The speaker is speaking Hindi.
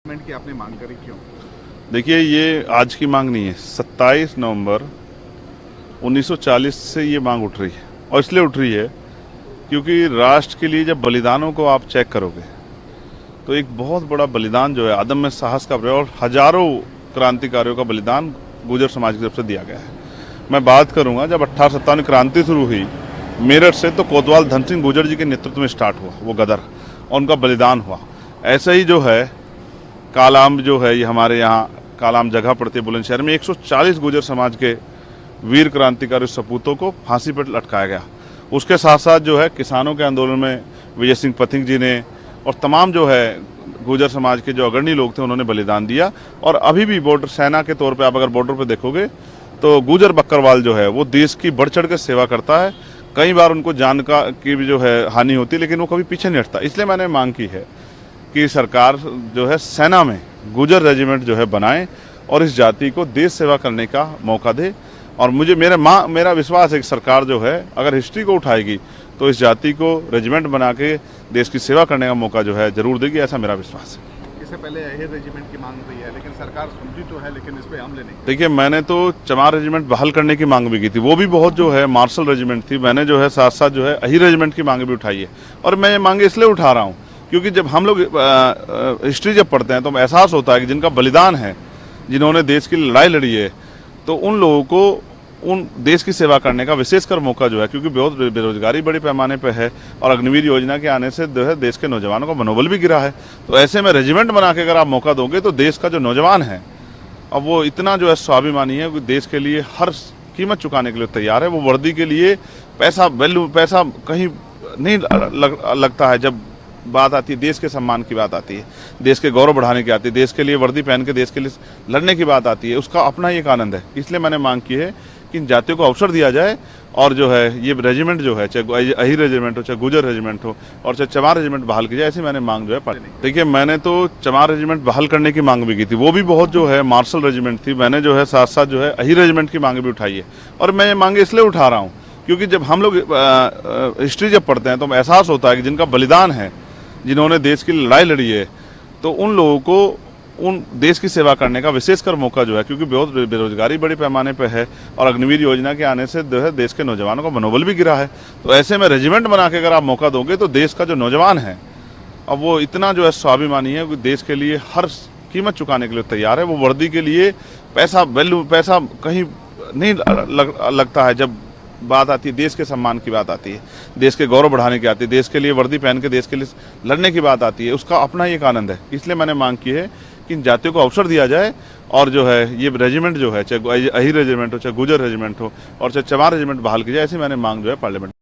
की आपने मांग करी क्यों? देखिए, ये आज की मांग नहीं है। 27 नवंबर 1940 से ये मांग उठ रही है, और इसलिए उठ रही है क्योंकि राष्ट्र के लिए जब बलिदानों को आप चेक करोगे तो एक बहुत बड़ा बलिदान जो है अदम्य साहस का प्रयोग, और हजारों क्रांतिकारियों का बलिदान गुर्जर समाज की तरफ से दिया गया है। मैं बात करूंगा, जब 1857 क्रांति शुरू हुई मेरठ से, तो कोतवाल धन सिंह गुर्जर जी के नेतृत्व में स्टार्ट हुआ वो गदर, और उनका बलिदान हुआ। ऐसे ही जो है कालाम जो है, ये हमारे यहाँ कालाम जगह पड़ती है बुलंदशहर में, 140 गुर्जर समाज के वीर क्रांतिकारी सपूतों को फांसी पर लटकाया गया। उसके साथ साथ जो है किसानों के आंदोलन में विजय सिंह पथिक जी ने और तमाम जो है गुर्जर समाज के जो अग्रणी लोग थे उन्होंने बलिदान दिया। और अभी भी बॉर्डर सेना के तौर पे आप अगर बॉर्डर पे देखोगे तो गुर्जर बकरवाल जो है वो देश की बढ़ चढ़ कर सेवा करता है। कई बार उनको जान का की भी जो है हानि होती है, लेकिन वो कभी पीछे नहीं हटता। इसलिए मैंने मांग की है कि सरकार जो है सेना में गुर्जर रेजिमेंट जो है बनाए और इस जाति को देश सेवा करने का मौका दे। और मुझे मेरा विश्वास है कि सरकार जो है अगर हिस्ट्री को उठाएगी तो इस जाति को रेजिमेंट बना के देश की सेवा करने का मौका जो है जरूर देगी, ऐसा मेरा विश्वास है। इससे पहले अहिर रेजिमेंट की मांग हुई है, लेकिन सरकार समझी तो है, लेकिन इस पे हमले नहीं। देखिए, मैंने तो चमार रेजिमेंट बहाल करने की मांग भी की थी, वो भी बहुत जो है मार्शल रेजिमेंट थी। मैंने जो है साथ साथ जो है अहिर रेजिमेंट की मांग भी उठाई है। और मैं ये मांगे इसलिए उठा रहा हूँ क्योंकि जब हम लोग हिस्ट्री जब पढ़ते हैं तो हमें एहसास होता है कि जिनका बलिदान है, जिन्होंने देश की लड़ाई लड़ी है, तो उन लोगों को उन देश की सेवा करने का विशेषकर मौका जो है, क्योंकि बहुत बेरोजगारी बड़े पैमाने पर है और अग्निवीर योजना के आने से जो है देश के नौजवानों का मनोबल भी गिरा है। तो ऐसे में रेजिमेंट बना के अगर आप मौका दोगे तो देश का जो नौजवान है अब वो इतना जो है स्वाभिमानी है कि देश के लिए हर कीमत चुकाने के लिए तैयार है। वो वर्दी के लिए पैसा कहीं नहीं लगता है। जब बात आती है देश के सम्मान की बात आती है, देश के गौरव बढ़ाने की आती है, देश के लिए वर्दी पहन के देश के लिए लड़ने की बात आती है, उसका अपना ही एक आनंद है। इसलिए मैंने मांग की है कि इन जातियों को अवसर दिया जाए और जो है ये रेजिमेंट जो है, चाहे अहिर रेजिमेंट हो, चाहे गुर्जर रेजिमेंट हो, और चाहे चमार रेजिमेंट बहाल की जाए, ऐसी मैंने मांग जो है पढ़ी। देखिए, मैंने तो चमार रेजिमेंट बहाल करने की मांग भी की थी, वो भी बहुत जो है मार्शल रेजिमेंट थी। मैंने जो है साथ साथ जो है अहिर रेजिमेंट की मांग भी उठाई है। और मैं ये मांगे इसलिए उठा रहा हूँ क्योंकि जब हम लोग हिस्ट्री जब पढ़ते हैं तो हमें एहसास होता है कि जिनका बलिदान है, जिन्होंने देश की लड़ाई लड़ी है, तो उन लोगों को उन देश की सेवा करने का विशेषकर मौका जो है, क्योंकि बहुत बेरोजगारी बड़े पैमाने पर है और अग्निवीर योजना के आने से जो है देश के नौजवानों का मनोबल भी गिरा है। तो ऐसे में रेजिमेंट बना के अगर आप मौका दोगे तो देश का जो नौजवान है अब वो इतना जो है स्वाभिमानी है कि देश के लिए हर कीमत चुकाने के लिए तैयार है। वो वर्दी के लिए पैसा कहीं नहीं लगता है। जब बात आती है देश के सम्मान की बात आती है, देश के गौरव बढ़ाने की आती है, देश के लिए वर्दी पहन के देश के लिए लड़ने की बात आती है, उसका अपना ही एक आनंद है। इसलिए मैंने मांग की है कि इन जातियों को अवसर दिया जाए और जो है ये रेजिमेंट जो है, चाहे अहिर रेजिमेंट हो, चाहे गुर्जर रेजिमेंट हो, और चाहे चमार रेजिमेंट बहाल की जाए, ऐसी मैंने मांग जो है पार्लियामेंट